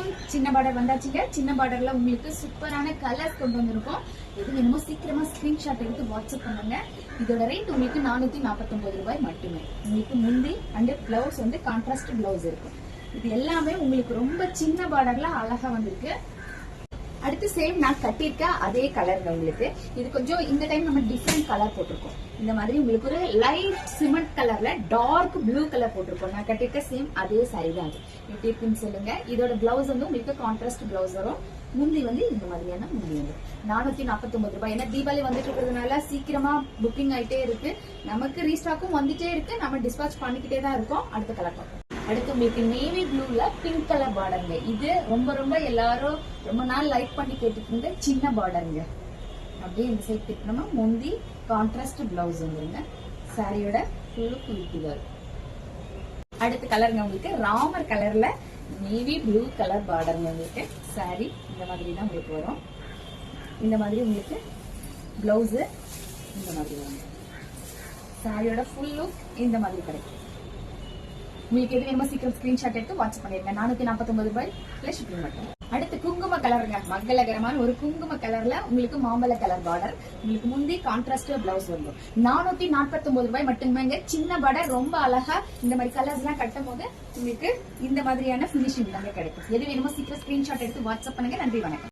வணக்கம். சின்ன பார்டர் வந்தாச்சுங்க. சின்ன பார்டர்ல உங்களுக்கு சூப்பரான கலர்ஸ் கொண்டு வந்திருக்கோம். எது வேணுமோ சீக்கிரமா ஸ்கிரீன்ஷாட் எடுத்து வாட்ஸ்அப் பண்ணுங்க. இதோட ரேட் உங்களுக்கு 449 ரூபாய் மட்டுமே. உங்களுக்கு முந்தி அண்ட் பிளவுஸ் வந்து கான்ட்ராஸ்ட் பிளவுஸ் இருக்கும். இது எல்லாமே உங்களுக்கு ரொம்ப சின்ன பார்டர்ல அழகா வந்திருக்கு. அடுத்து சேம் நான் கட்டிருக்க அதே கலர்ங்க. உங்களுக்கு இது கொஞ்சம் இந்த டைம் நம்ம டிஃப்ரெண்ட் கலர் போட்டிருக்கோம். இந்த மாதிரி உங்களுக்கு ஒரு லைட் சிமெண்ட் கலர்ல டார்க் ப்ளூ கலர் போட்டிருக்கோம். நான் கட்டிருக்க சேம் அதே சாரி தான். அது எப்படி இருக்குன்னு சொல்லுங்க. இதோட பிளவுஸ் வந்து உங்களுக்கு கான்ட்ராஸ்ட் பிளவுஸ் வரும். முந்தி வந்து இந்த மாதிரியான முந்தி வந்து 449 ரூபாய். ஏன்னா தீபாவளி வந்துட்டு இருக்கிறதுனால சீக்கிரமா புக்கிங் ஆயிட்டே இருக்கு. நமக்கு ரீஸ்டாக்கும் வந்துட்டே இருக்கு. நம்ம டிஸ்பாச் பண்ணிக்கிட்டே தான் இருக்கோம். அடுத்த கலர் பார்ப்போம். அடுத்து உங்களுக்கு நேவி ப்ளூல பிங்க் கலர் பார்டருங்க. இது ரொம்ப எல்லாரும் ரொம்ப நாள் லைக் பண்ணி கேட்டுட்டு இருந்த சின்ன பார்டருங்க. அப்படியே இந்த சைட் திட்டணுமா முந்தி கான்ட்ராஸ்ட் பிளவுஸ் வந்துருங்க. சாரியோட ஃபுல்லு குளிக்குது. அடுத்த கலருங்க உங்களுக்கு ராமர் கலர்ல நேவி ப்ளூ கலர் பார்டருங்க. உங்களுக்கு சாரி இந்த மாதிரி தான் உங்களுக்கு வரும். இந்த மாதிரி உங்களுக்கு பிளவுஸ் இந்த மாதிரி வரும். சாரியோட ஃபுல் லுக் இந்த மாதிரி கிடைக்கும். உங்களுக்கு எது வேணுமோ சீக்கிரம் ஸ்கிரீன்ஷாட் எடுத்து வாட்ஸ்அப் பண்ணிருங்க. 449 ரூபாய் பிளஸ் ஷிப்பிங் மட்டும். அடுத்து குங்கும கலருங்க. மங்களகரமான ஒரு குங்கும கலர்ல உங்களுக்கு மாம்பழ கலர் பார்டர். உங்களுக்கு முந்தி கான்ட்ராஸ்ட் பிளவுஸ் வரும். 449 ரூபாய் மட்டுமே. சின்ன பார்டர் ரொம்ப அழகா இந்த மாதிரி கலர்ஸ் எல்லாம் கட்டும் போது உங்களுக்கு இந்த மாதிரியான பினிஷிங் தாங்க கிடைக்கும். எது வேணுமோ சீக்கிரம் ஸ்கிரீன்ஷாட் எடுத்து வாட்ஸ்அப் பண்ணுங்க. நன்றி, வணக்கம்.